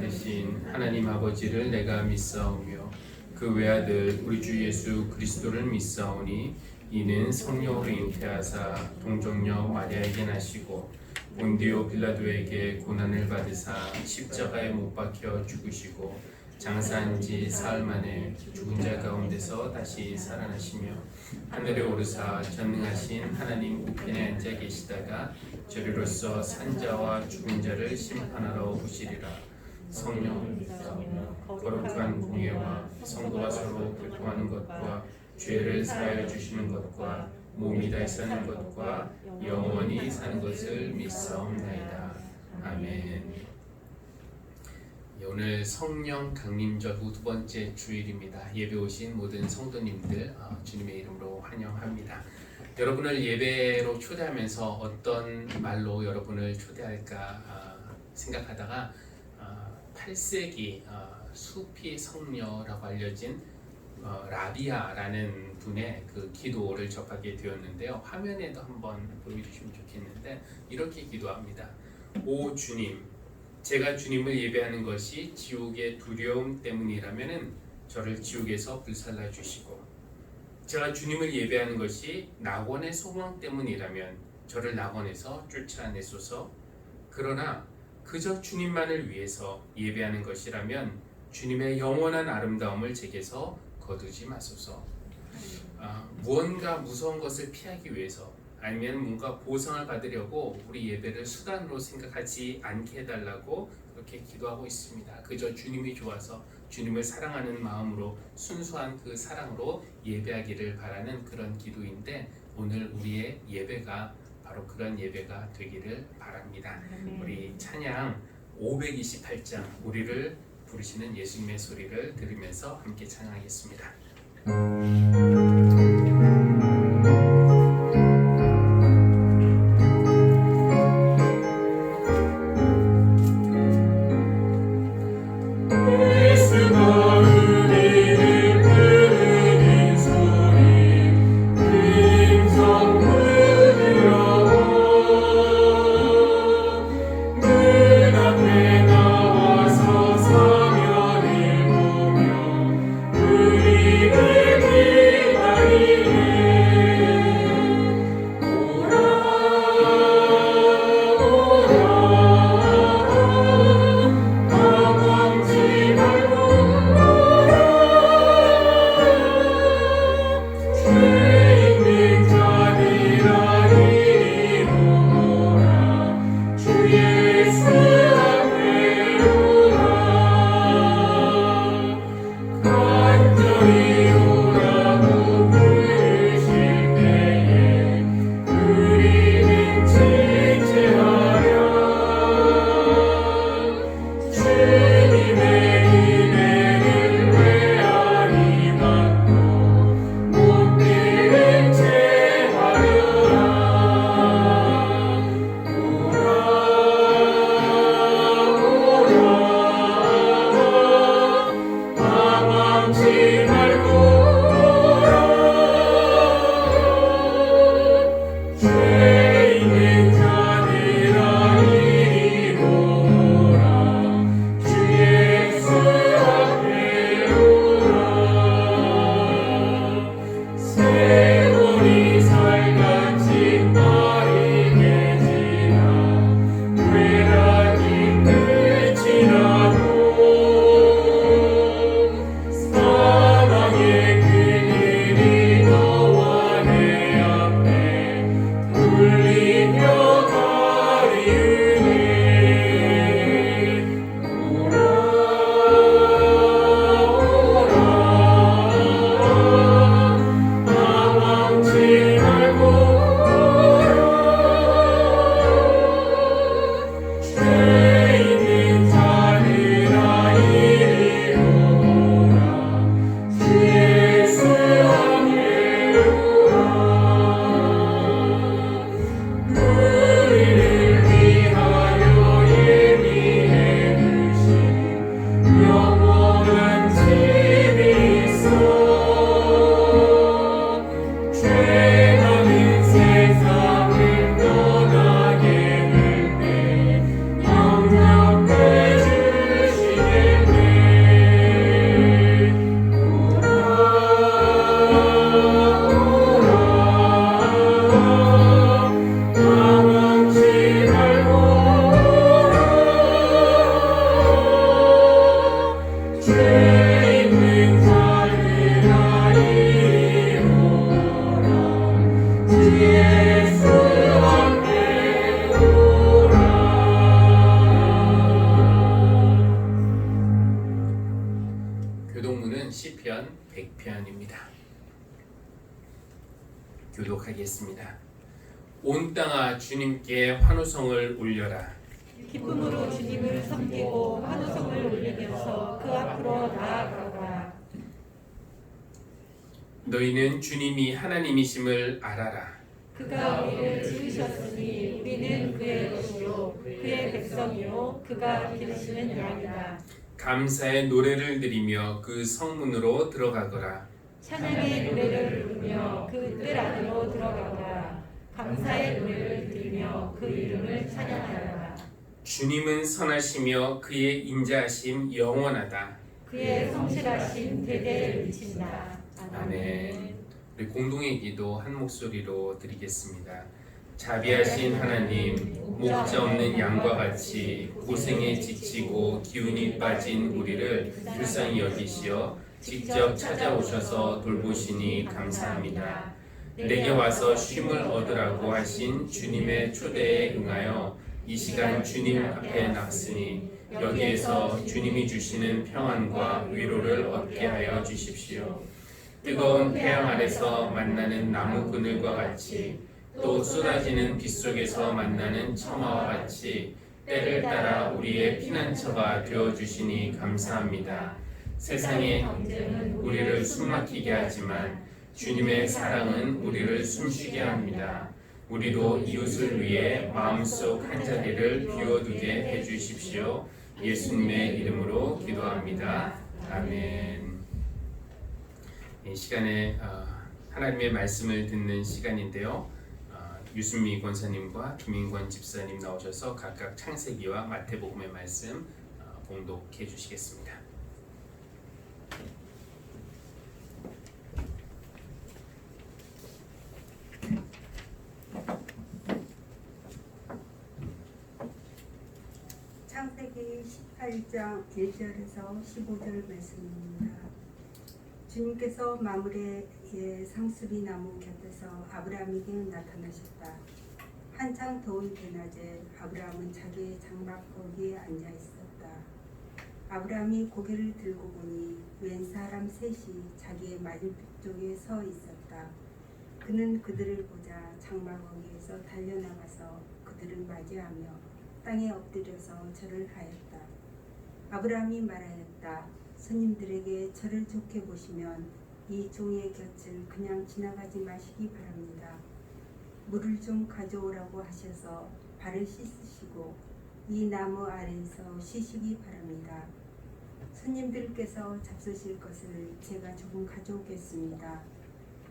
되신 하나님 아버지를 내가 믿사오며 그 외아들 우리 주 예수 그리스도를 믿사오니 이는 성령으로 잉태하사 동정녀 마리아에게 나시고 본디오 빌라도에게 고난을 받으사 십자가에 못 박혀 죽으시고 장사한 지 사흘 만에 죽은 자 가운데서 다시 살아나시며 하늘에 오르사 전능하신 하나님 우편에 앉아 계시다가 저리로서 산자와 죽은 자를 심판하러 오시리라. 성령 거룩한 공예와 성도와 서로 교통하는 것과 죄를 사하여 주시는 것과 몸이 다시 사는 것과 영원히 사는 것을 믿사옵나이다. 아멘. 오늘 성령 강림절 후 두 번째 주일입니다. 예배 오신 모든 성도님들 주님의 이름으로 환영합니다. 여러분을 예배로 초대하면서 어떤 말로 여러분을 초대할까 생각하다가 8세기 수피 성녀라고 알려진 라비아라는 분의 그 기도를 접하게 되었는데요. 화면에도 한번 보여주시면 좋겠는데 이렇게 기도합니다. 오 주님, 제가 주님을 예배하는 것이 지옥의 두려움 때문이라면 저를 지옥에서 불살라 주시고, 제가 주님을 예배하는 것이 낙원의 소망 때문이라면 저를 낙원에서 쫓아내소서. 그러나 그저 주님만을 위해서 예배하는 것이라면 주님의 영원한 아름다움을 제게서 거두지 마소서. 무언가 무서운 것을 피하기 위해서 아니면 뭔가 보상을 받으려고 우리 예배를 수단으로 생각하지 않게 해달라고 그렇게 기도하고 있습니다. 그저 주님이 좋아서 주님을 사랑하는 마음으로 순수한 그 사랑으로 예배하기를 바라는 그런 기도인데, 오늘 우리의 예배가 바로 그런 예배가 되기를 바랍니다. 우리 찬양 528장 우리를 부르시는 예수님의 소리를 들으면서 함께 찬양하겠습니다. 우리를 시편 100편입니다. 교독하겠습니다. 온 땅아 주님께 환호성을 올려라. 기쁨으로 주님을 섬기고 환호성을 올리면서 그 앞으로 나아가라. 너희는 주님이 하나님이심을 알아라. 그가 우리를 지으셨으니 우리는 그의 것이요 그의 백성이요 그가 기르시는 양이다. 감사의 노래를 드리며 그 성문으로 들어가거라. 찬양의 노래를 부르며 그 뜰 안으로 들어가라. 감사의 노래를 드리며 그 이름을 찬양하라. 주님은 선하시며 그의 인자하심 영원하다. 그의 성실하심 대대에 미친다. 아멘. 우리 공동의 기도 한 목소리로 드리겠습니다. 자비하신 하나님, 목자 없는 양과 같이 고생에 지치고 기운이 빠진 우리를 불쌍히 여기시어 직접 찾아오셔서 돌보시니 감사합니다. 내게 와서 쉼을 얻으라고 하신 주님의 초대에 응하여 이 시간 주님 앞에 나왔으니 여기에서 주님이 주시는 평안과 위로를 얻게 하여 주십시오. 뜨거운 태양 아래서 만나는 나무 그늘과 같이 또 쏟아지는 빛 속에서 만나는 처마와 같이 때를 따라 우리의 피난처가 되어주시니 감사합니다. 세상의 경쟁은 우리를 숨막히게 하지만 주님의 사랑은 우리를 숨쉬게 합니다. 우리도 이웃을 위해 마음속 한 자리를 비워두게 해주십시오. 예수님의 이름으로 기도합니다. 아멘. 이 시간에 하나님의 말씀을 듣는 시간인데요. 유순미 권사님과 김인권 집사님 나오셔서 각각 창세기와 마태복음의 말씀 봉독해 주시겠습니다. 창세기 18장 1절에서 15절 말씀입니다. 주님께서 마므레의 상수리 나무 곁에서 아브라함에게 나타나셨다. 한창 더운 대낮에 아브라함은 자기의 장막 거기에 앉아 있었다. 아브라함이 고개를 들고 보니 웬 사람 셋이 자기의 맞은쪽에 서 있었다. 그는 그들을 보자 장막 거기에서 달려나가서 그들을 맞이하며 땅에 엎드려서 절을 하였다. 아브라함이 말하였다. 손님들에게 저를 좋게 보시면 이 종의 곁을 그냥 지나가지 마시기 바랍니다. 물을 좀 가져오라고 하셔서 발을 씻으시고 이 나무 아래에서 쉬시기 바랍니다. 손님들께서 잡수실 것을 제가 조금 가져오겠습니다.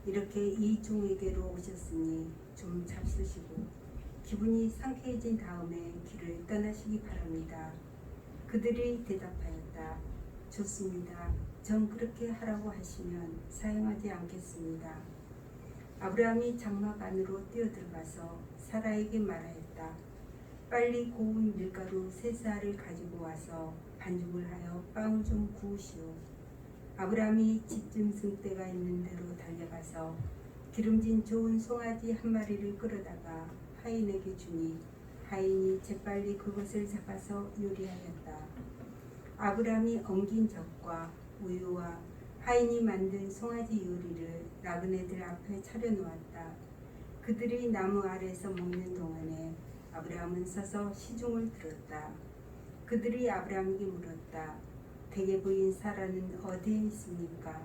이렇게 이 종에게로 오셨으니 좀 잡수시고 기분이 상쾌해진 다음에 길을 떠나시기 바랍니다. 그들이 대답하였다. 좋습니다. 전 그렇게 하라고 하시면 사용하지 않겠습니다. 아브라함이 장막 안으로 뛰어들어가서 사라에게 말하였다. 빨리 고운 밀가루 3쌀을 가지고 와서 반죽을 하여 빵을 좀 구우시오. 아브라함이 짖짐승 떼가 있는 데로 달려가서 기름진 좋은 송아지 한 마리를 끌어다가 하인에게 주니 하인이 재빨리 그것을 잡아서 요리하였다. 아브라함이 엉긴 젖과 우유와 하인이 만든 송아지 요리를 나그네들 앞에 차려놓았다. 그들이 나무 아래에서 먹는 동안에 아브라함은 서서 시중을 들었다. 그들이 아브라함에게 물었다. 대개 부인 사라는 어디에 있습니까?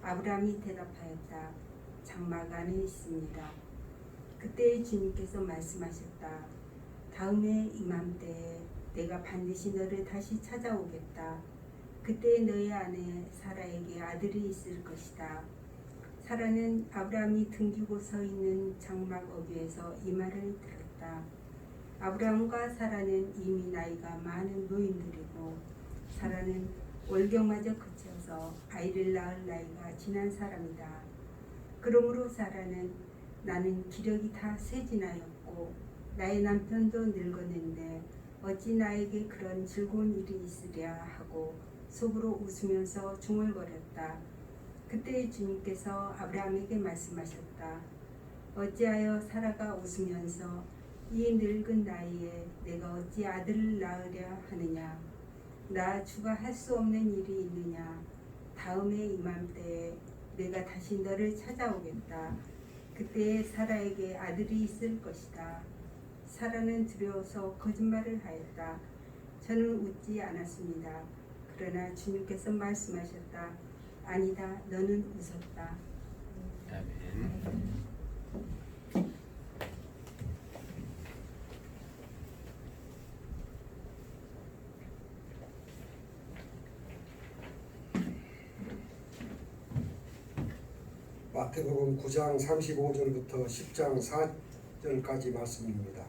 아브라함이 대답하였다. 장막 안에 있습니다. 그때 주님께서 말씀하셨다. 다음에 이맘때에 내가 반드시 너를 다시 찾아오겠다. 그때 너희 아내 사라에게 아들이 있을 것이다. 사라는 아브라함이 등기고 서 있는 장막 어귀에서 이 말을 들었다. 아브라함과 사라는 이미 나이가 많은 노인들이고 사라는 월경마저 그쳐서 아이를 낳을 나이가 지난 사람이다. 그러므로 사라는 나는 기력이 다 쇠진하였고 나의 남편도 늙었는데 어찌 나에게 그런 즐거운 일이 있으랴 하고 속으로 웃으면서 중얼거렸다. 그때 주님께서 아브라함에게 말씀하셨다. 어찌하여 사라가 웃으면서 이 늙은 나이에 내가 어찌 아들을 낳으랴 하느냐. 나 주가 할 수 없는 일이 있느냐. 다음에 이맘때에 내가 다시 너를 찾아오겠다. 그때에 사라에게 아들이 있을 것이다. 사라는 두려워서 거짓말을 하였다. 저는 웃지 않았습니다. 그러나 주님께서 말씀하셨다. 아니다, 너는 웃었다. 아멘. 마태복음 9장 35절부터 10장 4절까지 말씀입니다.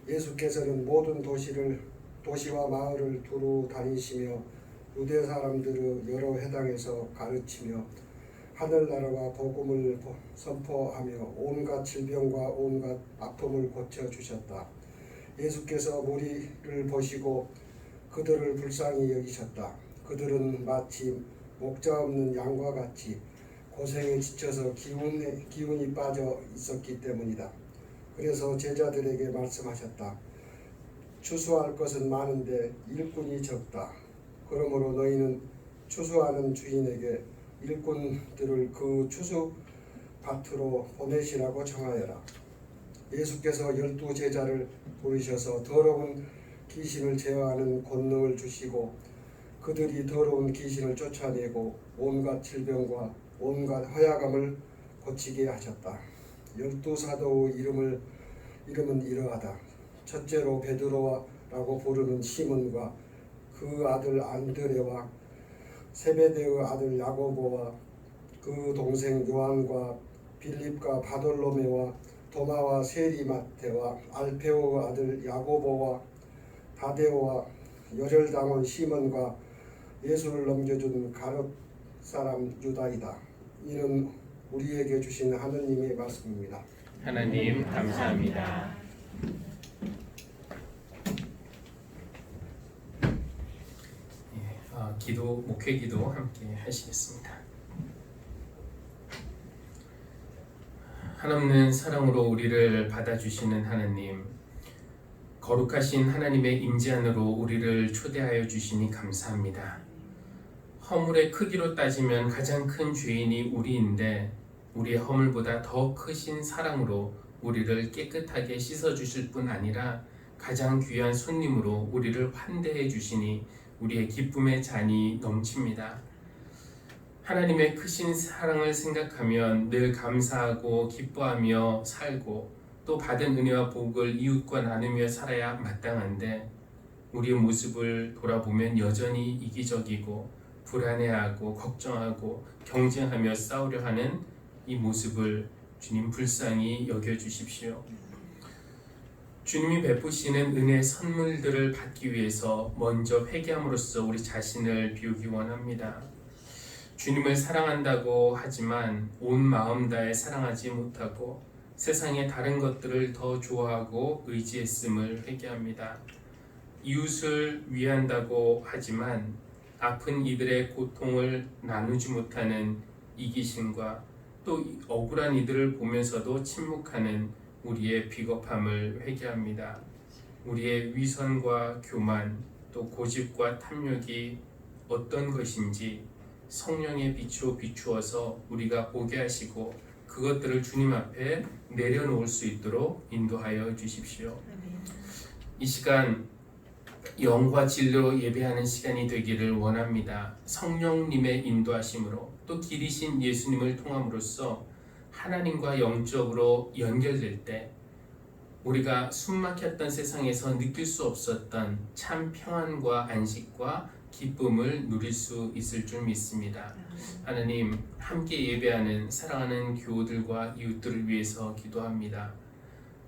예수께서는 모든 도시와 마을을 두루 다니시며 유대 사람들의 여러 회당에서 가르치며 하늘나라와 복음을 선포하며 온갖 질병과 온갖 아픔을 고쳐주셨다. 예수께서 무리를 보시고 그들을 불쌍히 여기셨다. 그들은 마치 목자 없는 양과 같이 고생에 지쳐서 기운이 빠져 있었기 때문이다. 그래서 제자들에게 말씀하셨다. 추수할 것은 많은데 일꾼이 적다. 그러므로 너희는 추수하는 주인에게 일꾼들을 그 추수밭으로 보내시라고 청하여라. 예수께서 12 제자를 부르셔서 더러운 귀신을 제어하는 권능을 주시고 그들이 더러운 귀신을 쫓아내고 온갖 질병과 온갖 허약함을 고치게 하셨다. 12 사도의 이름은 이러하다. 첫째로 베드로라고 부르는 시몬과 그 아들 안드레와 세베대의 아들 야고보와 그 동생 요한과 빌립과 바돌로메와 도마와 세리마테와 알페오의 아들 야고보와 다데오와 열혈당원 시몬과 예수를 넘겨준 가룟 사람 유다이다. 이는 우리에게 주신 하느님의 말씀입니다. 하나님 감사합니다. 목회 기도 함께 하시겠습니다. 한없는 사랑으로 우리를 받아주시는 하나님, 거룩하신 하나님의 임재 안으로 우리를 초대하여 주시니 감사합니다. 허물의 크기로 따지면 가장 큰 죄인이 우리인데 우리의 허물보다 더 크신 사랑으로 우리를 깨끗하게 씻어주실 뿐 아니라 가장 귀한 손님으로 우리를 환대해 주시니 우리의 기쁨의 잔이 넘칩니다. 하나님의 크신 사랑을 생각하면 늘 감사하고 기뻐하며 살고 또 받은 은혜와 복을 이웃과 나누며 살아야 마땅한데 우리의 모습을 돌아보면 여전히 이기적이고 불안해하고 걱정하고 경쟁하며 싸우려 하는 이 모습을 주님 불쌍히 여겨주십시오. 주님이 베푸시는 은혜의 선물들을 받기 위해서 먼저 회개함으로써 우리 자신을 비우기 원합니다. 주님을 사랑한다고 하지만 온 마음 다해 사랑하지 못하고 세상의 다른 것들을 더 좋아하고 의지했음을 회개합니다. 이웃을 위한다고 하지만 아픈 이들의 고통을 나누지 못하는 이기심과 또 억울한 이들을 보면서도 침묵하는 우리의 비겁함을 회개합니다. 우리의 위선과 교만 또 고집과 탐욕이 어떤 것인지 성령의 빛으로 비추어서 우리가 보게 하시고 그것들을 주님 앞에 내려놓을 수 있도록 인도하여 주십시오. 이 시간 영과 진리로 예배하는 시간이 되기를 원합니다. 성령님의 인도하심으로 또 길이신 예수님을 통함으로써 하나님과 영적으로 연결될 때 우리가 숨막혔던 세상에서 느낄 수 없었던 참 평안과 안식과 기쁨을 누릴 수 있을 줄 믿습니다. 하나님, 함께 예배하는 사랑하는 교우들과 이웃들을 위해서 기도합니다.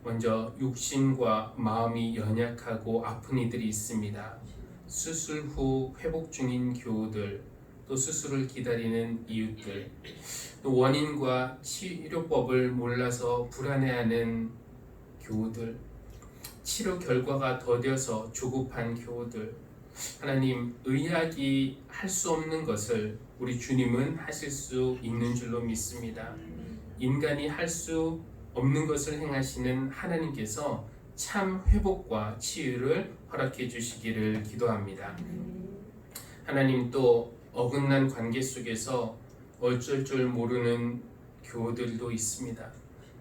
먼저 육신과 마음이 연약하고 아픈 이들이 있습니다. 수술 후 회복 중인 교우들, 또 수술을 기다리는 이웃들, 또 원인과 치료법을 몰라서 불안해하는 교우들, 치료 결과가 더뎌서 조급한 교우들, 하나님, 의학이 할 수 없는 것을 우리 주님은 하실 수 있는 줄로 믿습니다. 인간이 할 수 없는 것을 행하시는 하나님께서 참 회복과 치유를 허락해 주시기를 기도합니다. 하나님, 또 어긋난 관계 속에서 어쩔 줄 모르는 교우들도 있습니다.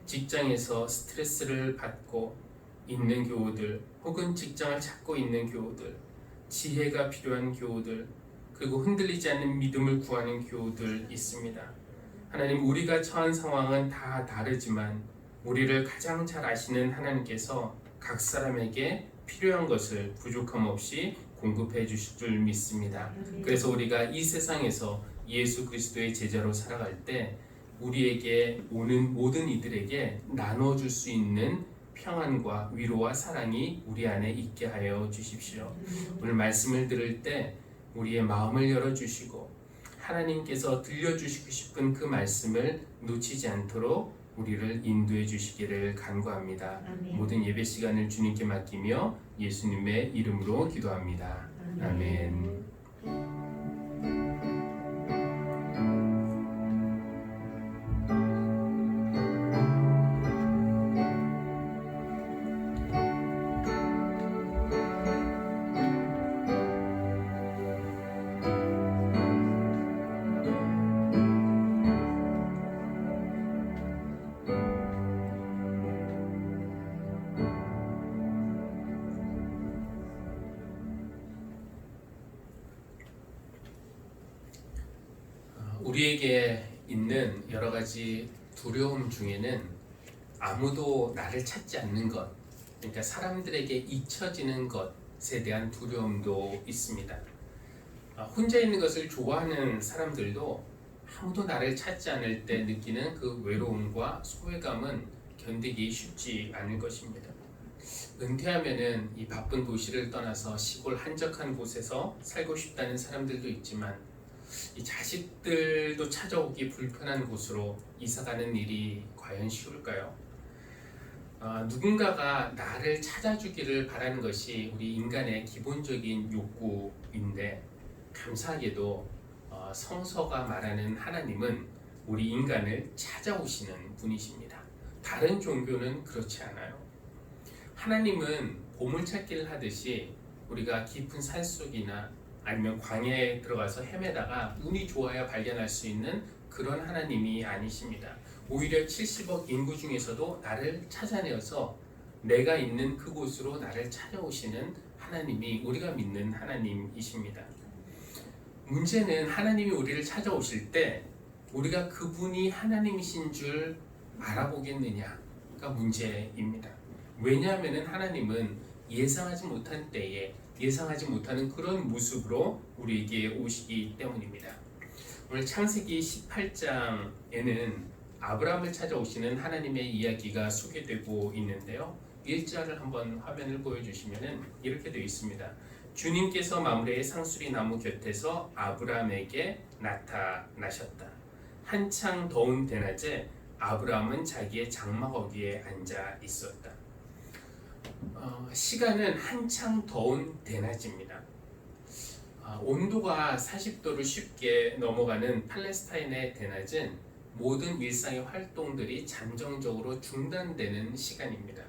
직장에서 스트레스를 받고 있는 교우들, 혹은 직장을 찾고 있는 교우들, 지혜가 필요한 교우들, 그리고 흔들리지 않는 믿음을 구하는 교우들 있습니다. 하나님, 우리가 처한 상황은 다 다르지만 우리를 가장 잘 아시는 하나님께서 각 사람에게 필요한 것을 부족함 없이 공급해 주실 줄 믿습니다. 그래서 우리가 이 세상에서 예수 그리스도의 제자로 살아갈 때 우리에게 오는 모든 이들에게 나눠줄 수 있는 평안과 위로와 사랑이 우리 안에 있게 하여 주십시오. 오늘 말씀을 들을 때 우리의 마음을 열어주시고 하나님께서 들려주시고 싶은 그 말씀을 놓치지 않도록 우리를 인도해 주시기를 간구합니다. 아멘. 모든 예배 시간을 주님께 맡기며 예수님의 이름으로 기도합니다. 아멘. 우리에게 있는 여러 가지 두려움 중에는 아무도 나를 찾지 않는 것, 그러니까 사람들에게 잊혀지는 것에 대한 두려움도 있습니다. 혼자 있는 것을 좋아하는 사람들도 아무도 나를 찾지 않을 때 느끼는 그 외로움과 소외감은 견디기 쉽지 않을 것입니다. 은퇴하면은 이 바쁜 도시를 떠나서 시골 한적한 곳에서 살고 싶다는 사람들도 있지만 이 자식들도 찾아오기 불편한 곳으로 이사가는 일이 과연 쉬울까요? 누군가가 나를 찾아주기를 바라는 것이 우리 인간의 기본적인 욕구인데 감사하게도 성서가 말하는 하나님은 우리 인간을 찾아오시는 분이십니다. 다른 종교는 그렇지 않아요. 하나님은 보물찾기를 하듯이 우리가 깊은 산속이나 아니면 광야에 들어가서 헤매다가 운이 좋아야 발견할 수 있는 그런 하나님이 아니십니다. 오히려 70억 인구 중에서도 나를 찾아내어서 내가 있는 그곳으로 나를 찾아오시는 하나님이 우리가 믿는 하나님이십니다. 문제는 하나님이 우리를 찾아오실 때 우리가 그분이 하나님이신 줄 알아보겠느냐가 문제입니다. 왜냐하면 하나님은 예상하지 못한 때에 예상하지 못하는 그런 모습으로 우리에게 오시기 때문입니다. 오늘 창세기 18장에는 아브라함을 찾아오시는 하나님의 이야기가 소개되고 있는데요. 1절을 한번 화면을 보여주시면 이렇게 되어 있습니다. 주님께서 마므레의 상수리 나무 곁에서 아브라함에게 나타나셨다. 한창 더운 대낮에 아브라함은 자기의 장막어귀에 앉아 있었다. 시간은 한창 더운 대낮입니다. 온도가 40도를 쉽게 넘어가는 팔레스타인의 대낮은 모든 일상의 활동들이 잠정적으로 중단되는 시간입니다.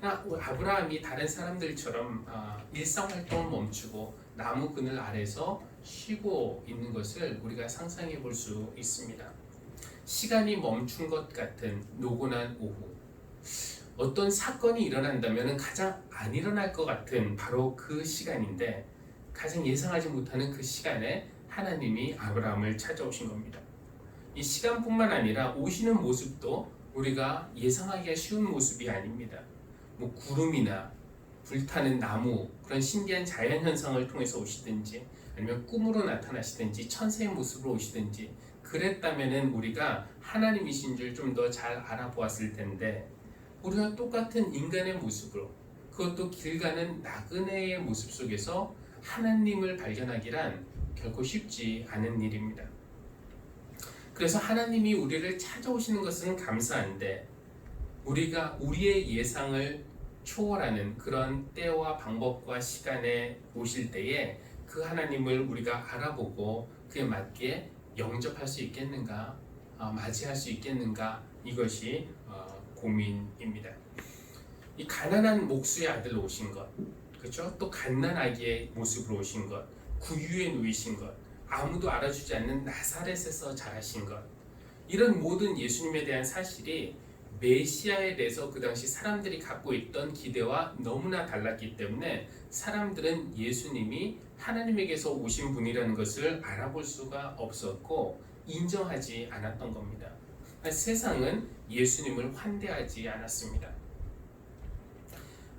아브라함이 다른 사람들처럼 일상 활동을 멈추고 나무 그늘 아래서 쉬고 있는 것을 우리가 상상해 볼 수 있습니다. 시간이 멈춘 것 같은 노곤한 오후, 어떤 사건이 일어난다면 가장 안 일어날 것 같은 바로 그 시간인데 가장 예상하지 못하는 그 시간에 하나님이 아브라함을 찾아오신 겁니다. 이 시간뿐만 아니라 오시는 모습도 우리가 예상하기가 쉬운 모습이 아닙니다. 구름이나 불타는 나무, 그런 신기한 자연현상을 통해서 오시든지 아니면 꿈으로 나타나시든지 천사의 모습으로 오시든지 그랬다면 우리가 하나님이신 줄 좀 더 잘 알아보았을 텐데 우리가 똑같은 인간의 모습으로, 그것도 길 가는 나그네의 모습 속에서 하나님을 발견하기란 결코 쉽지 않은 일입니다. 그래서 하나님이 우리를 찾아오시는 것은 감사한데 우리가 우리의 예상을 초월하는 그런 때와 방법과 시간에 오실 때에 그 하나님을 우리가 알아보고 그에 맞게 영접할 수 있겠는가, 맞이할 수 있겠는가, 이것이 고민입니다. 이 가난한 목수의 아들로 오신 것, 그렇죠? 또 갓난아기의 모습으로 오신 것, 구유에 누이신 것, 아무도 알아주지 않는 나사렛에서 자라신 것, 이런 모든 예수님에 대한 사실이 메시아에 대해서 그 당시 사람들이 갖고 있던 기대와 너무나 달랐기 때문에 사람들은 예수님이 하나님에게서 오신 분이라는 것을 알아볼 수가 없었고 인정하지 않았던 겁니다. 세상은 예수님을 환대하지 않았습니다.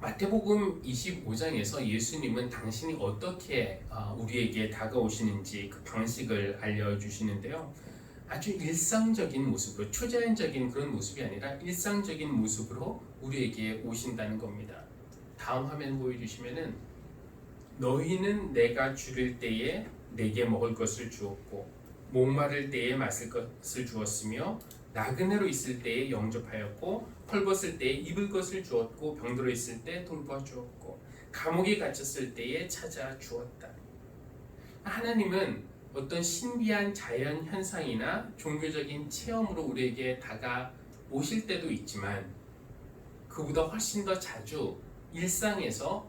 마태복음 25장에서 예수님은 당신이 어떻게 우리에게 다가오시는지 그 방식을 알려주시는데요. 아주 일상적인 모습으로, 초자연적인 그런 모습이 아니라 일상적인 모습으로 우리에게 오신다는 겁니다. 다음 화면 보여주시면은 너희는 내가 줄일 때에 내게 먹을 것을 주었고 목마를 때에 마실 것을 주었으며 나그네로 있을 때에 영접하였고 헐벗을 때에 입을 것을 주었고 병들어 있을 때 돌보아주었고 감옥에 갇혔을 때에 찾아 주었다. 하나님은 어떤 신비한 자연 현상이나 종교적인 체험으로 우리에게 다가오실 때도 있지만 그보다 훨씬 더 자주 일상에서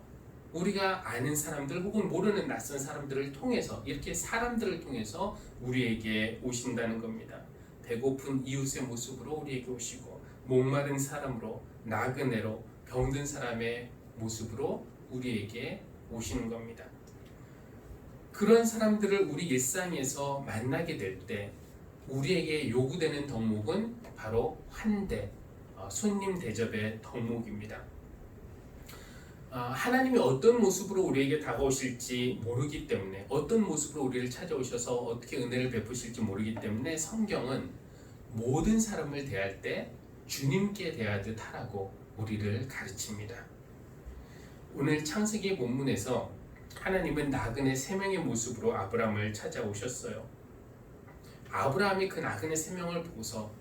우리가 아는 사람들 혹은 모르는 낯선 사람들을 통해서 이렇게 사람들을 통해서 우리에게 오신다는 겁니다. 배고픈 이웃의 모습으로 우리에게 오시고 목마른 사람으로 나그네로 병든 사람의 모습으로 우리에게 오시는 겁니다. 그런 사람들을 우리 일상에서 만나게 될 때 우리에게 요구되는 덕목은 바로 환대, 손님 대접의 덕목입니다. 하나님이 어떤 모습으로 우리에게 다가오실지 모르기 때문에 어떤 모습으로 우리를 찾아오셔서 어떻게 은혜를 베푸실지 모르기 때문에 성경은 모든 사람을 대할 때 주님께 대하듯 하라고 우리를 가르칩니다. 오늘 창세기 본문에서 하나님은 나그네 3명의 모습으로 아브라함을 찾아오셨어요. 아브라함이 그 나그네 3명을 보고서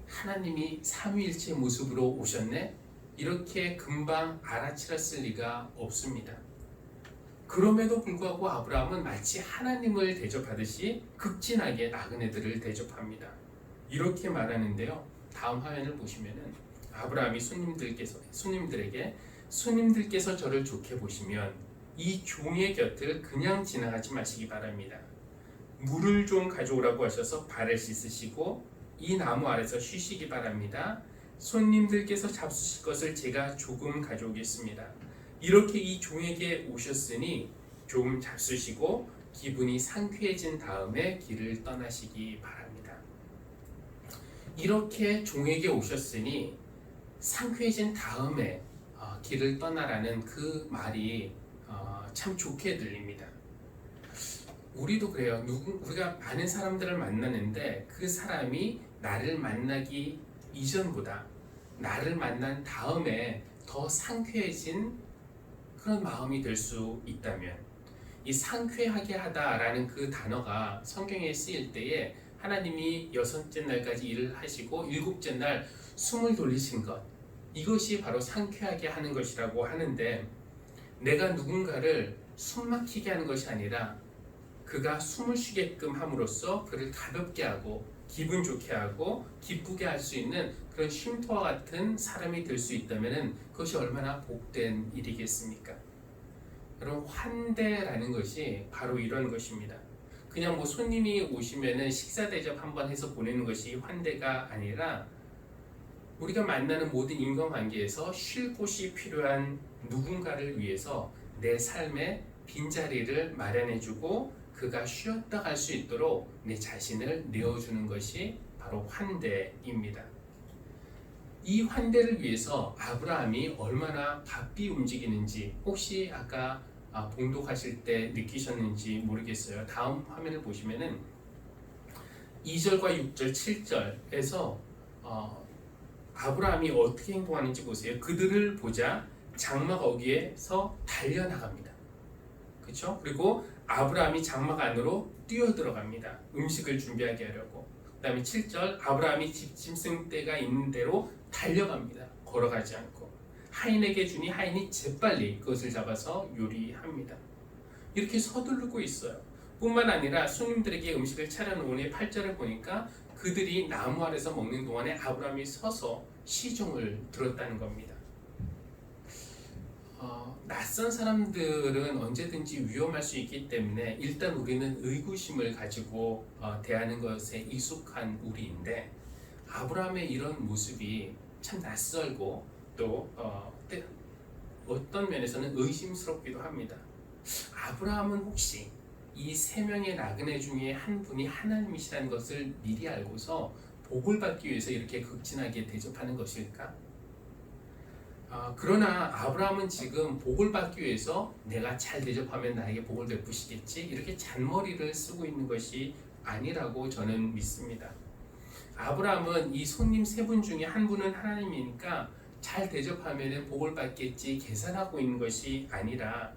하나님이 삼위일체의 모습으로 오셨네? 이렇게 금방 알아차렸을 리가 없습니다. 그럼에도 불구하고 아브라함은 마치 하나님을 대접하듯이 극진하게 나그네들을 대접합니다. 이렇게 말하는데요. 다음 화면을 보시면은 아브라함이 손님들에게 손님들께서 저를 좋게 보시면 이 종의 곁을 그냥 지나가지 마시기 바랍니다. 물을 좀 가져오라고 하셔서 발을 씻으시고 이 나무 아래서 쉬시기 바랍니다. 손님들께서 잡수실 것을 제가 조금 가져오겠습니다. 이렇게 이 종에게 오셨으니 좀 잡수시고 기분이 상쾌해진 다음에 길을 떠나시기 바랍니다. 이렇게 종에게 오셨으니 상쾌해진 다음에 길을 떠나라는 그 말이 참 좋게 들립니다. 우리도 그래요. 우리가 많은 사람들을 만나는데 그 사람이 나를 만나기 이전보다 나를 만난 다음에 더 상쾌해진 그런 마음이 될 수 있다면 이 상쾌하게 하다라는 그 단어가 성경에 쓰일 때에 하나님이 6째 날까지 일을 하시고 7째 날 숨을 돌리신 것, 이것이 바로 상쾌하게 하는 것이라고 하는데 내가 누군가를 숨막히게 하는 것이 아니라 그가 숨을 쉬게끔 함으로써 그를 가볍게 하고 기분 좋게 하고 기쁘게 할 수 있는 그런 쉼터와 같은 사람이 될 수 있다면 그것이 얼마나 복된 일이겠습니까? 여러분, 환대라는 것이 바로 이런 것입니다. 그냥 뭐 손님이 오시면은 식사 대접 한번 해서 보내는 것이 환대가 아니라 우리가 만나는 모든 인간관계에서 쉴 곳이 필요한 누군가를 위해서 내 삶의 빈자리를 마련해주고 그가 쉬었다 갈 수 있도록 내 자신을 내어주는 것이 바로 환대입니다. 이 환대를 위해서 아브라함이 얼마나 바삐 움직이는지 혹시 아까 봉독하실 때 느끼셨는지 모르겠어요. 다음 화면을 보시면은 2절과 6절, 7절에서 아브라함이 어떻게 행동하는지 보세요. 그들을 보자 장막 어귀에서 달려나갑니다. 그렇죠? 그리고 아브라함이 장막 안으로 뛰어들어갑니다. 음식을 준비하게 하려고. 그 다음에 7절 아브라함이 짐승떼가 있는 대로 달려갑니다. 걸어가지 않고. 하인에게 주니 하인이 재빨리 그것을 잡아서 요리합니다. 이렇게 서두르고 있어요. 뿐만 아니라 손님들에게 음식을 차려놓으니 8절을 보니까 그들이 나무 아래서 먹는 동안에 아브라함이 서서 시종을 들었다는 겁니다. 낯선 사람들은 언제든지 위험할 수 있기 때문에 일단 우리는 의구심을 가지고 대하는 것에 익숙한 우리인데, 아브라함의 이런 모습이 참 낯설고 또 어떤 면에서는 의심스럽기도 합니다. 아브라함은 혹시 이 세 명의 나그네 중에 한 분이 하나님이시라는 것을 미리 알고서 복을 받기 위해서 이렇게 극진하게 대접하는 것일까? 그러나 아브라함은 지금 복을 받기 위해서 내가 잘 대접하면 나에게 복을 베푸시겠지, 이렇게 잔머리를 쓰고 있는 것이 아니라고 저는 믿습니다. 아브라함은 이 손님 세 분 중에 한 분은 하나님이니까 잘 대접하면 복을 받겠지 계산하고 있는 것이 아니라,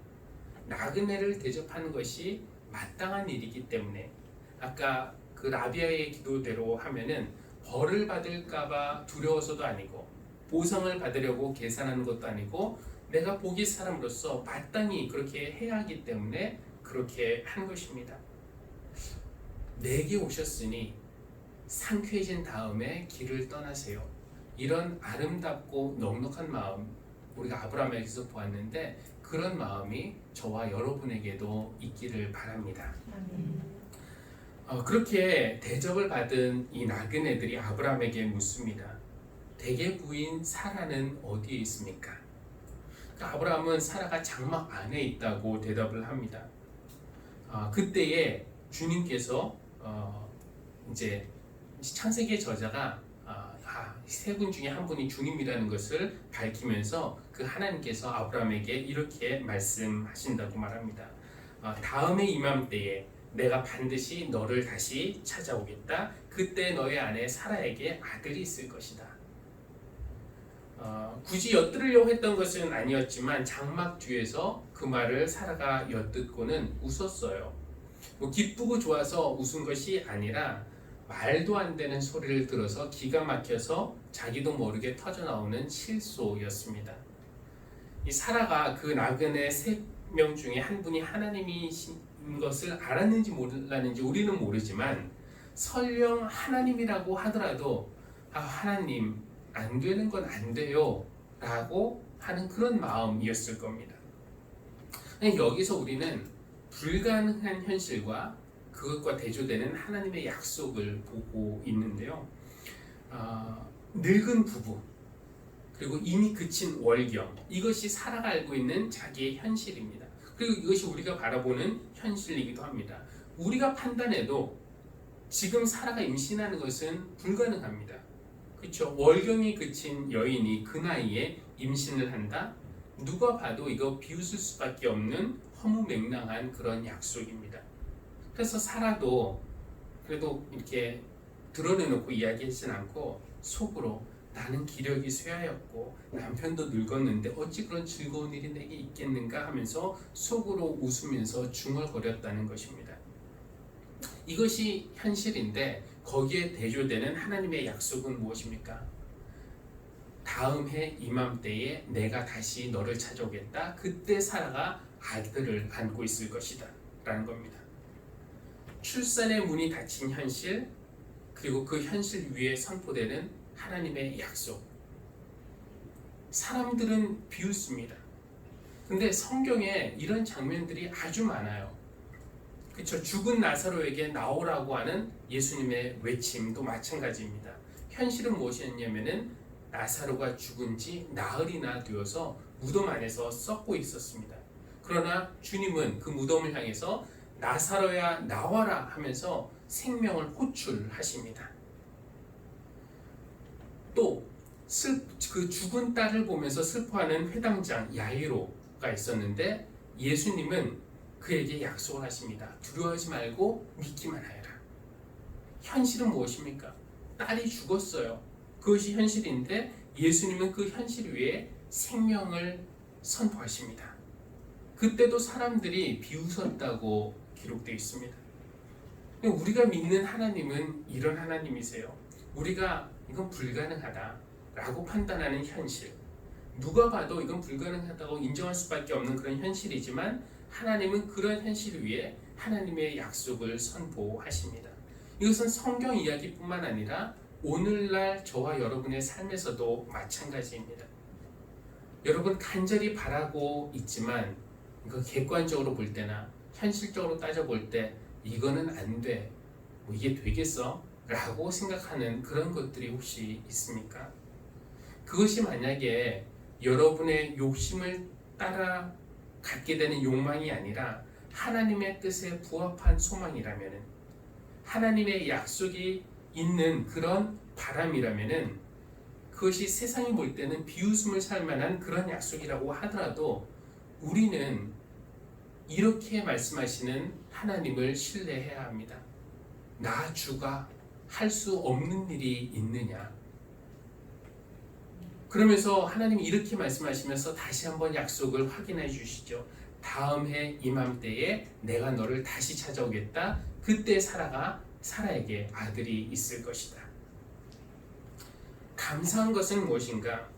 나그네를 대접하는 것이 마땅한 일이기 때문에, 아까 그 라비아의 기도대로 하면은 벌을 받을까봐 두려워서도 아니고 보상을 받으려고 계산하는 것도 아니고, 내가 복이 사람으로서 마땅히 그렇게 해야 하기 때문에 그렇게 한 것입니다. 내게 오셨으니 상쾌해진 다음에 길을 떠나세요. 이런 아름답고 넉넉한 마음, 우리가 아브라함에게서 보았는데 그런 마음이 저와 여러분에게도 있기를 바랍니다. 그렇게 대접을 받은 이 나그네들이 아브라함에게 묻습니다. 대개 부인 사라는 어디에 있습니까? 아브라함은 사라가 장막 안에 있다고 대답을 합니다. 그때에 주님께서 이제 창세기의 저자가 세 분 중에 한 분이 주님이라는 것을 밝히면서 그 하나님께서 아브라함에게 이렇게 말씀하신다고 말합니다. 다음의 이맘때에 내가 반드시 너를 다시 찾아오겠다. 그때 너의 아내 사라에게 아들이 있을 것이다. 굳이 엿들으려고 했던 것은 아니었지만 장막 뒤에서 그 말을 사라가 엿듣고는 웃었어요. 기쁘고 좋아서 웃은 것이 아니라 말도 안 되는 소리를 들어서 기가 막혀서 자기도 모르게 터져나오는 실소였습니다. 이 사라가 그 나그네 3명 중에 한 분이 하나님이신 것을 알았는지 몰랐는지 우리는 모르지만, 설령 하나님이라고 하더라도 하나님 안 되는 건 안 돼요 라고 하는 그런 마음이었을 겁니다. 여기서 우리는 불가능한 현실과 그것과 대조되는 하나님의 약속을 보고 있는데요. 늙은 부부, 그리고 이미 그친 월경, 이것이 사라가 알고 있는 자기의 현실입니다. 그리고 이것이 우리가 바라보는 현실이기도 합니다. 우리가 판단해도 지금 사라가 임신하는 것은 불가능합니다. 그렇죠? 월경이 그친 여인이 그 나이에 임신을 한다? 누가 봐도 이거 비웃을 수밖에 없는 허무맹랑한 그런 약속입니다. 그래서 사라도 그래도 이렇게 드러내놓고 이야기하진 않고 속으로 나는 기력이 쇠하였고 남편도 늙었는데 어찌 그런 즐거운 일이 내게 있겠는가 하면서 속으로 웃으면서 중얼거렸다는 것입니다. 이것이 현실인데 거기에 대조되는 하나님의 약속은 무엇입니까? 다음 해 이맘때에 내가 다시 너를 찾아오겠다. 그때 사라가 아들을 안고 있을 것이다 라는 겁니다. 출산의 문이 닫힌 현실, 그리고 그 현실 위에 선포되는 하나님의 약속. 사람들은 비웃습니다. 근데 성경에 이런 장면들이 아주 많아요. 그렇죠? 죽은 나사로에게 나오라고 하는 예수님의 외침도 마찬가지입니다. 현실은 무엇이었냐면은 나사로가 죽은 지 나흘이나 되어서 무덤 안에서 썩고 있었습니다. 그러나 주님은 그 무덤을 향해서 나사로야 나와라 하면서 생명을 호출하십니다. 또 그 죽은 딸을 보면서 슬퍼하는 회당장 야이로가 있었는데 예수님은 그에게 약속을 하십니다. 두려워하지 말고 믿기만 하여라. 현실은 무엇입니까? 딸이 죽었어요. 그것이 현실인데 예수님은 그 현실 위에 생명을 선포하십니다. 그때도 사람들이 비웃었다고 기록되어 있습니다. 우리가 믿는 하나님은 이런 하나님이세요. 우리가 이건 불가능하다라고 판단하는 현실, 누가 봐도 이건 불가능하다고 인정할 수밖에 없는 그런 현실이지만 하나님은 그런 현실 위에 하나님의 약속을 선포하십니다. 이것은 성경 이야기뿐만 아니라 오늘날 저와 여러분의 삶에서도 마찬가지입니다. 여러분 간절히 바라고 있지만 이거 객관적으로 볼 때나 현실적으로 따져볼 때 이거는 안 돼. 뭐 이게 되겠어? 라고 생각하는 그런 것들이 혹시 있습니까? 그것이 만약에 여러분의 욕심을 따라 갖게 되는 욕망이 아니라 하나님의 뜻에 부합한 소망이라면은, 하나님의 약속이 있는 그런 바람이라면은, 그것이 세상이 볼 때는 비웃음을 살 만한 그런 약속이라고 하더라도 우리는 이렇게 말씀하시는 하나님을 신뢰해야 합니다. 나 주가 할 수 없는 일이 있느냐? 그러면서 하나님이 이렇게 말씀하시면서 다시 한번 약속을 확인해 주시죠. 다음 해 이맘때에 내가 너를 다시 찾아오겠다. 그때 사라에게 아들이 있을 것이다. 감사한 것은 무엇인가?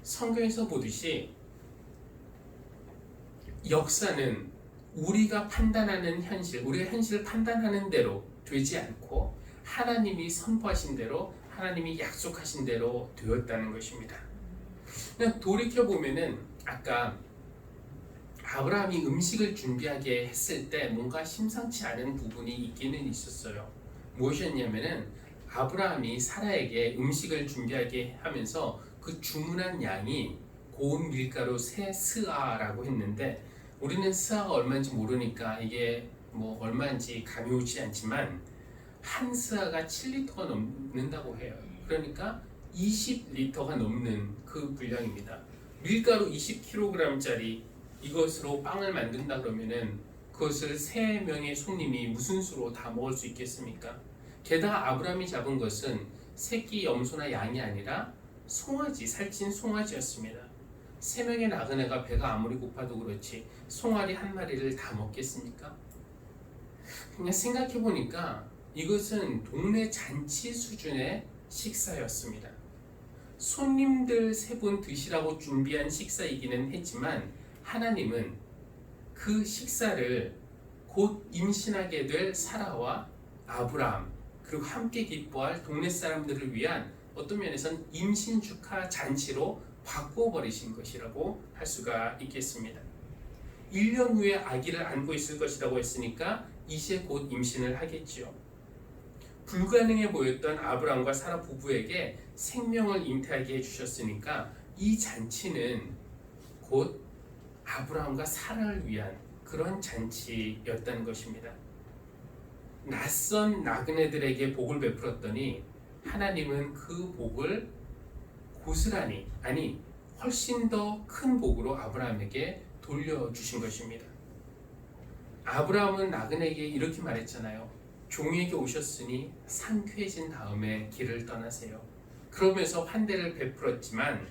성경에서 보듯이 역사는 우리가 판단하는 현실, 우리가 현실을 판단하는 대로 되지 않고 하나님이 선포하신 대로, 하나님이 약속하신 대로 되었다는 것입니다. 그냥 돌이켜보면은 아까 아브라함이 음식을 준비하게 했을 때 뭔가 심상치 않은 부분이 있기는 있었어요. 무엇이었냐면은 아브라함이 사라에게 음식을 준비하게 하면서 그 주문한 양이 고운 밀가루 3스아라고 했는데, 우리는 스아가 얼마인지 모르니까 이게 뭐 얼마인지 감이 오지 않지만 한 스아가 7리터가 넘는다고 해요. 그러니까 20리터가 넘는 그 분량입니다. 밀가루 20kg짜리 이것으로 빵을 만든다 그러면은 그것을 3명의 손님이 무슨 수로 다 먹을 수 있겠습니까? 게다가 아브라함이 잡은 것은 새끼 염소나 양이 아니라 송아지, 살찐 송아지였습니다. 3명의 나그네가 배가 아무리 고파도 그렇지 송아리 한 마리를 다 먹겠습니까? 그냥 생각해 보니까 이것은 동네 잔치 수준의 식사였습니다. 손님들 3분 드시라고 준비한 식사이기는 했지만 하나님은 그 식사를 곧 임신하게 될 사라와 아브라함 그리고 함께 기뻐할 동네 사람들을 위한 어떤 면에서는 임신 축하 잔치로 바꿔버리신 것이라고 할 수가 있겠습니다. 1년 후에 아기를 안고 있을 것이라고 했으니까 이제 곧 임신을 하겠지요. 불가능해 보였던 아브라함과 사라 부부에게 생명을 잉태하게 해주셨으니까 이 잔치는 곧 아브라함과 사라를 위한 그런 잔치였다는 것입니다. 낯선 나그네들에게 복을 베풀었더니 하나님은 그 복을 고스란히, 아니 훨씬 더 큰 복으로 아브라함에게 돌려주신 것입니다. 아브라함은 나그네에게 이렇게 말했잖아요. 종에게 오셨으니 상쾌해진 다음에 길을 떠나세요. 그러면서 환대를 베풀었지만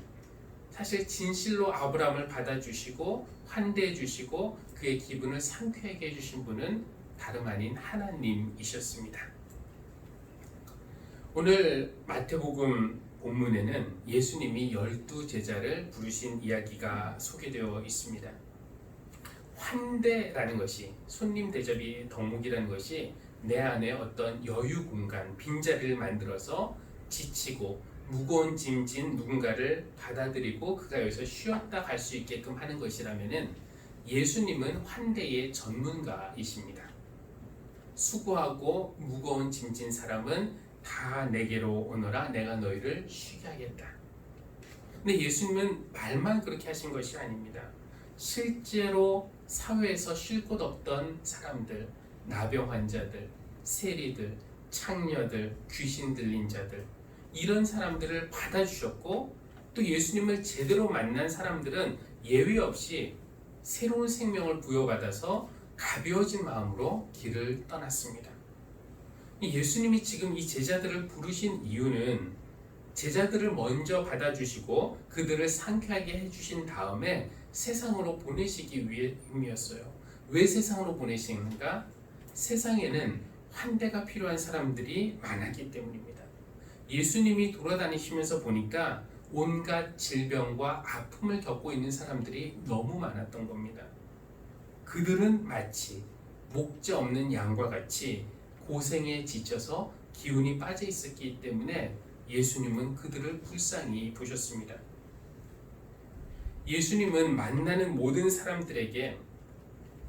사실 진실로 아브라함을 받아주시고 환대해 주시고 그의 기분을 상쾌하게 해주신 분은 다름 아닌 하나님이셨습니다. 오늘 마태복음 본문에는 예수님이 12제자를 부르신 이야기가 소개되어 있습니다. 환대라는 것이, 손님 대접이 덕목이라는 것이 내 안에 어떤 여유 공간, 빈자리를 만들어서 지치고 무거운 짐진 누군가를 받아들이고 그가 여기서 쉬었다 갈 수 있게끔 하는 것이라면은 예수님은 환대의 전문가이십니다. 수고하고 무거운 짐진 사람은 다 내게로 오너라, 내가 너희를 쉬게 하겠다. 근데 예수님은 말만 그렇게 하신 것이 아닙니다. 실제로 사회에서 쉴 곳 없던 사람들, 나병 환자들, 세리들, 창녀들, 귀신 들린 자들, 이런 사람들을 받아주셨고, 또 예수님을 제대로 만난 사람들은 예외 없이 새로운 생명을 부여받아서 가벼워진 마음으로 길을 떠났습니다. 예수님이 지금 이 제자들을 부르신 이유는 제자들을 먼저 받아주시고 그들을 상쾌하게 해주신 다음에 세상으로 보내시기 위함이었어요. 왜 세상으로 보내시는가? 세상에는 환대가 필요한 사람들이 많았기 때문입니다. 예수님이 돌아다니시면서 보니까 온갖 질병과 아픔을 겪고 있는 사람들이 너무 많았던 겁니다. 그들은 마치 목자 없는 양과 같이 고생에 지쳐서 기운이 빠져 있었기 때문에 예수님은 그들을 불쌍히 보셨습니다. 예수님은 만나는 모든 사람들에게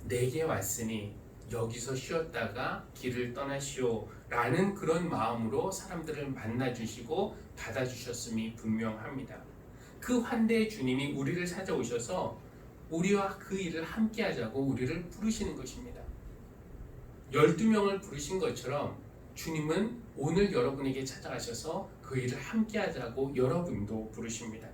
내게 왔으니 여기서 쉬었다가 길을 떠나시오 라는 그런 마음으로 사람들을 만나주시고 받아주셨음이 분명합니다. 그 환대의 주님이 우리를 찾아오셔서 우리와 그 일을 함께 하자고 우리를 부르시는 것입니다. 12명을 부르신 것처럼 주님은 오늘 여러분에게 찾아가셔서 그 일을 함께 하자고 여러분도 부르십니다.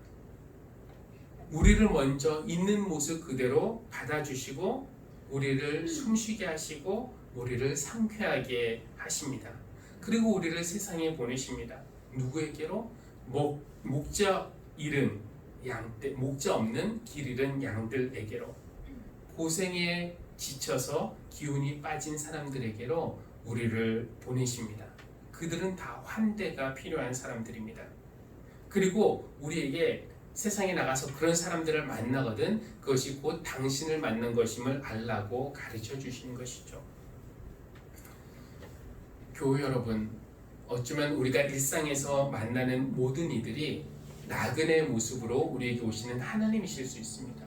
우리를 먼저 있는 모습 그대로 받아주시고 우리를 숨쉬게 하시고 우리를 상쾌하게 하십니다. 그리고 우리를 세상에 보내십니다. 누구에게로? 목자 없는 길 잃은 양들에게로, 고생에 지쳐서 기운이 빠진 사람들에게로 우리를 보내십니다. 그들은 다 환대가 필요한 사람들입니다. 그리고 우리에게 세상에 나가서 그런 사람들을 만나거든 그것이 곧 당신을 만난 것임을 알라고 가르쳐 주시는 것이죠. 교회 여러분, 어쩌면 우리가 일상에서 만나는 모든 이들이 나그네의 모습으로 우리에게 오시는 하나님이실 수 있습니다.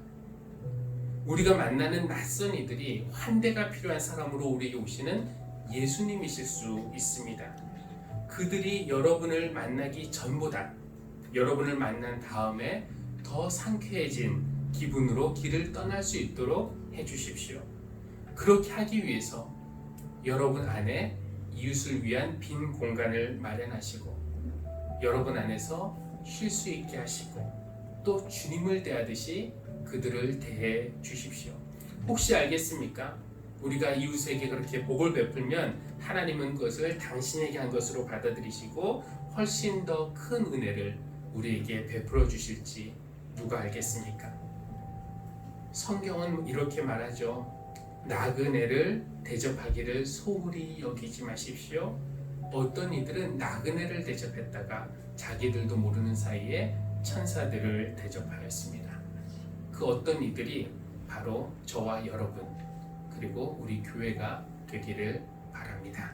우리가 만나는 낯선 이들이 환대가 필요한 사람으로 우리에게 오시는 예수님이실 수 있습니다. 그들이 여러분을 만나기 전보다 여러분을 만난 다음에 더 상쾌해진 기분으로 길을 떠날 수 있도록 해주십시오. 그렇게 하기 위해서 여러분 안에 이웃을 위한 빈 공간을 마련하시고 여러분 안에서 쉴 수 있게 하시고 또 주님을 대하듯이 그들을 대해 주십시오. 혹시 알겠습니까? 우리가 이웃에게 그렇게 복을 베풀면 하나님은 그것을 당신에게 한 것으로 받아들이시고 훨씬 더 큰 은혜를 우리에게 베풀어 주실지 누가 알겠습니까? 성경은 이렇게 말하죠. 나그네를 대접하기를 소홀히 여기지 마십시오. 어떤 이들은 나그네를 대접했다가 자기들도 모르는 사이에 천사들을 대접하였습니다. 그 어떤 이들이 바로 저와 여러분 그리고 우리 교회가 되기를 바랍니다.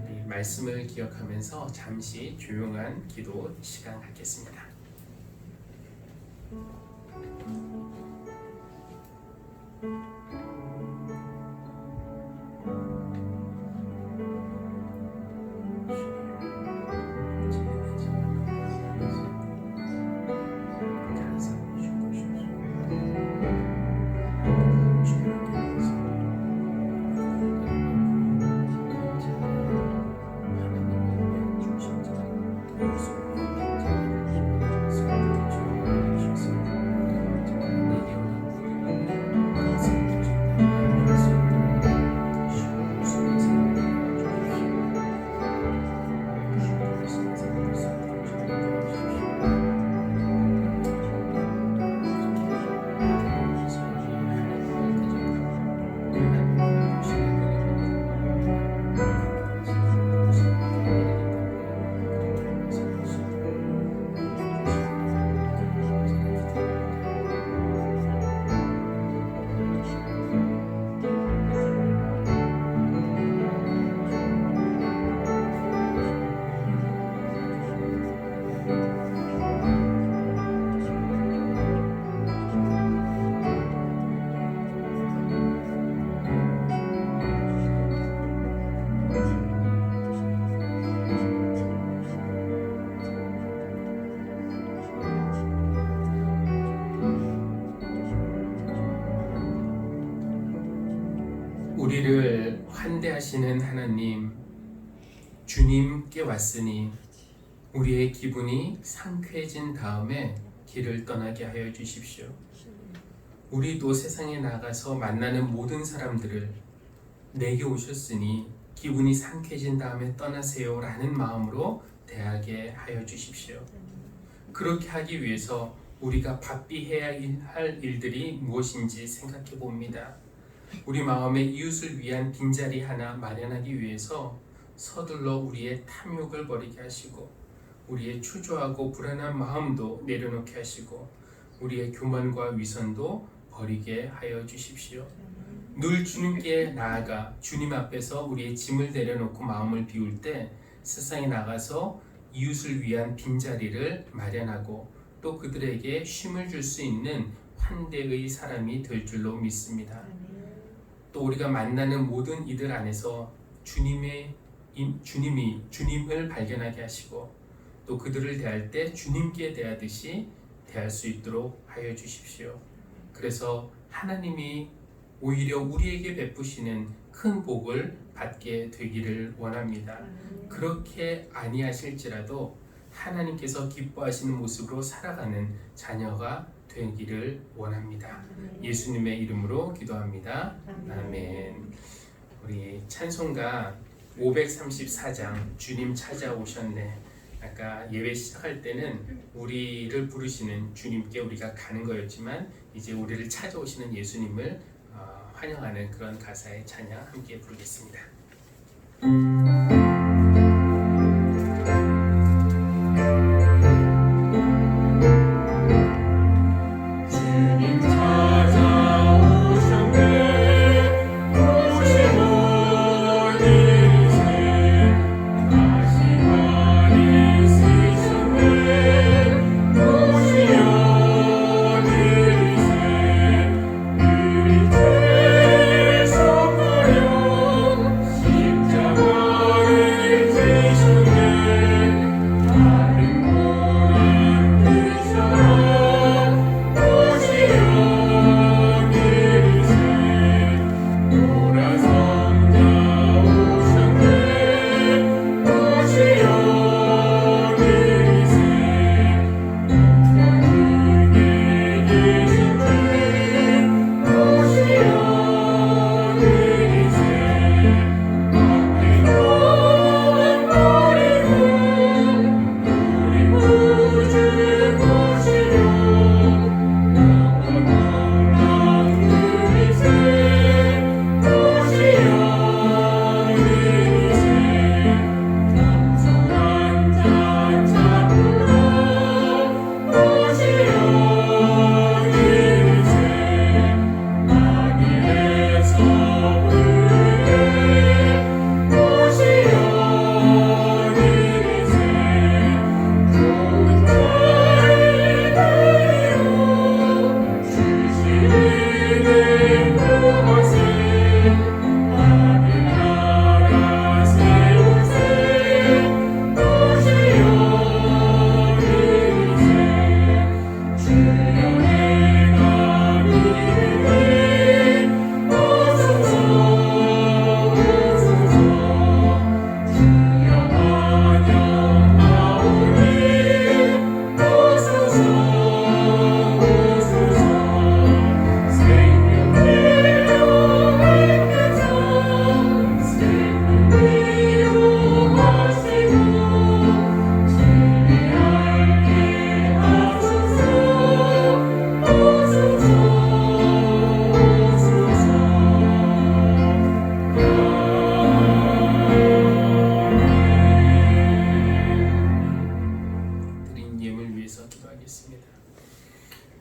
이 말씀을 기억하면서 잠시 조용한 기도 시간 갖겠습니다. 우리를 환대하시는 하나님, 주님께 왔으니 우리의 기분이 상쾌해진 다음에 길을 떠나게 하여 주십시오. 우리도 세상에 나가서 만나는 모든 사람들을 내게 오셨으니 기분이 상쾌해진 다음에 떠나세요 라는 마음으로 대하게 하여 주십시오. 그렇게 하기 위해서 우리가 바삐 해야 할 일들이 무엇인지 생각해 봅니다. 우리 마음에 이웃을 위한 빈자리 하나 마련하기 위해서 서둘러 우리의 탐욕을 버리게 하시고 우리의 초조하고 불안한 마음도 내려놓게 하시고 우리의 교만과 위선도 버리게 하여 주십시오. 늘 주님께 나아가 주님 앞에서 우리의 짐을 내려놓고 마음을 비울 때 세상에 나가서 이웃을 위한 빈자리를 마련하고 또 그들에게 쉼을 줄 수 있는 환대의 사람이 될 줄로 믿습니다. 또 우리가 만나는 모든 이들 안에서 주님을 발견하게 하시고 또 그들을 대할 때 주님께 대하듯이 대할 수 있도록 하여 주십시오. 그래서 하나님이 오히려 우리에게 베푸시는 큰 복을 받게 되기를 원합니다. 그렇게 아니하실지라도 하나님께서 기뻐하시는 모습으로 살아가는 자녀가 되기를 원합니다. 예수님의 이름으로 기도합니다. 아멘. 우리 찬송가 534장 주님 찾아오셨네. 아까 예배 시작할 때는 우리를 부르시는 주님께 우리가 가는 거였지만 이제 우리를 찾아오시는 예수님을 환영하는 그런 가사의 찬양 함께 부르겠습니다.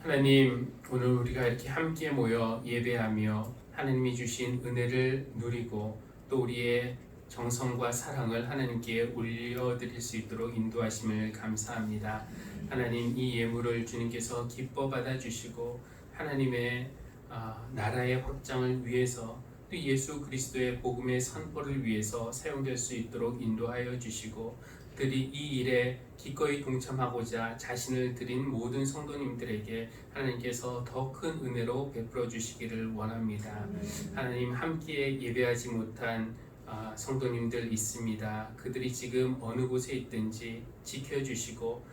하나님, 오늘 우리가 이렇게 함께 모여 예배하며 하나님이 주신 은혜를 누리고 또 우리의 정성과 사랑을 하나님께 올려드릴 수 있도록 인도하심을 감사합니다. 하나님, 이 예물을 주님께서 기뻐 받아주시고 하나님의 나라의 확장을 위해서 또 예수 그리스도의 복음의 선포를 위해서 사용될 수 있도록 인도하여 주시고 들이 이 일에 기꺼이 동참하고자 자신을 드린 모든 성도님들에게 하나님께서 더 큰 은혜로 베풀어 주시기를 원합니다. 하나님, 함께 예배하지 못한 성도님들 있습니다. 그들이 지금 어느 곳에 있든지 지켜주시고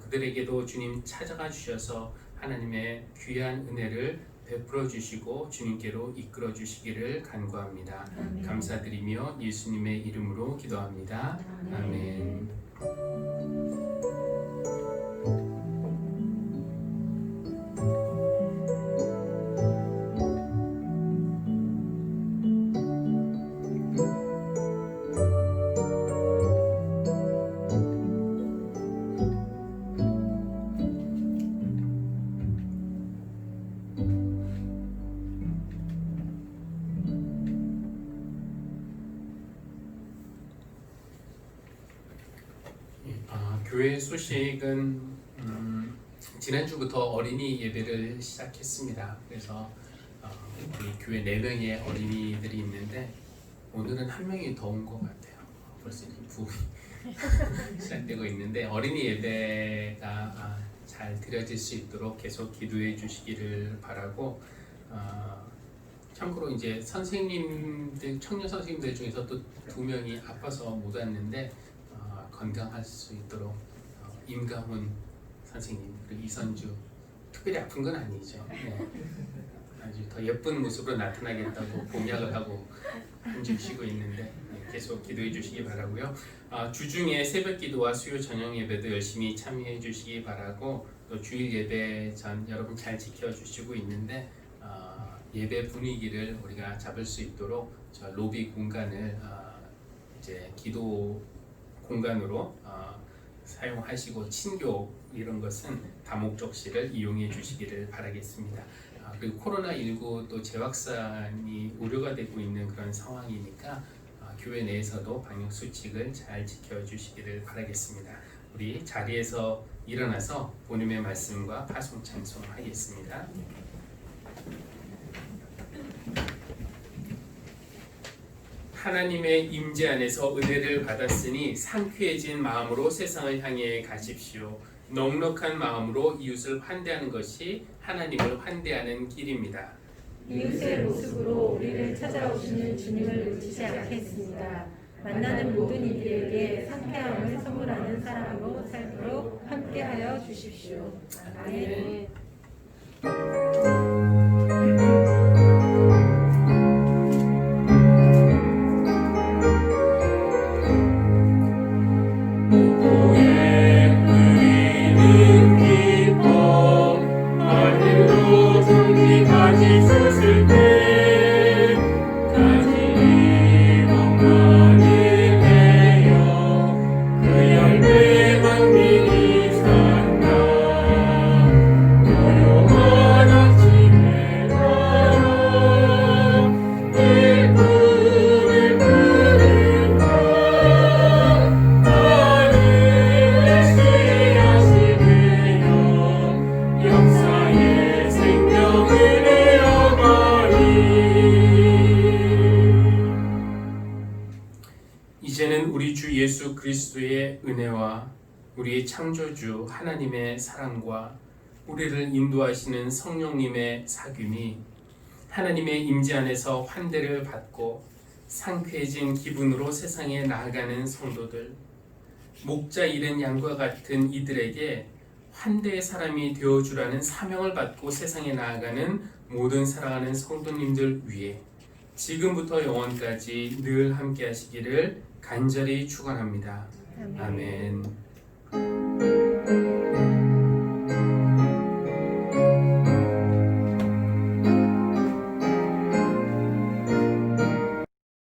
그들에게도 주님 찾아가 주셔서 하나님의 귀한 은혜를 베풀어 주시고 주님께로 이끌어 주시기를 간구합니다. 감사드리며 예수님의 이름으로 기도합니다. 아멘. 교회 소식은 지난주부터 어린이 예배를 시작했습니다. 그래서 우리 교회 4명의 어린이들이 있는데 오늘은 1명이 더 온 것 같아요. 벌써 부흥이 시작되고 있는데 어린이 예배가 잘 드려질 수 있도록 계속 기도해 주시기를 바라고, 참고로 이제 선생님들, 청년 선생님들 중에서 또 2명이 아파서 못 왔는데 건강할 수 있도록 임가훈 선생님 그리고 이선주, 특별히 아픈 건 아니죠. 네. 아주 더 예쁜 모습으로 나타나겠다고 공약을 하고 한 줌 쉬고 있는데 계속 기도해 주시기 바라고요. 주중에 새벽 기도와 수요 저녁 예배도 열심히 참여해 주시기 바라고, 또 주일 예배 전 여러분 잘 지켜주시고 있는데 예배 분위기를 우리가 잡을 수 있도록 저 로비 공간을 이제 기도 공간으로 사용하시고, 친교 이런 것은 다목적실을 이용해 주시기를 바라겠습니다. 그리고 코로나19 또 재확산이 우려가 되고 있는 그런 상황이니까 교회 내에서도 방역 수칙을 잘 지켜주시기를 바라겠습니다. 우리 자리에서 일어나서 본인의 말씀과 파송 찬송하겠습니다. 하나님의 임재 안에서 은혜를 받았으니 상쾌해진 마음으로 세상을 향해 가십시오. 넉넉한 마음으로 이웃을 환대하는 것이 하나님을 환대하는 길입니다. 이웃의 모습으로 우리를 찾아오시는 주님을 놓치지 않겠습니다. 만나는 모든 이들에게 상쾌함을 선물하는 사람으로 살도록 함께하여 주십시오. 아멘. 이제는 우리 주 예수 그리스도의 은혜와 우리의 창조주 하나님의 사랑과 우리를 인도하시는 성령님의 사귐이 하나님의 임재 안에서 환대를 받고 상쾌해진 기분으로 세상에 나아가는 성도들, 목자 잃은 양과 같은 이들에게 환대의 사람이 되어주라는 사명을 받고 세상에 나아가는 모든 사랑하는 성도님들 위해 지금부터 영원까지 늘 함께 하시기를 간절히 축원합니다. 아멘.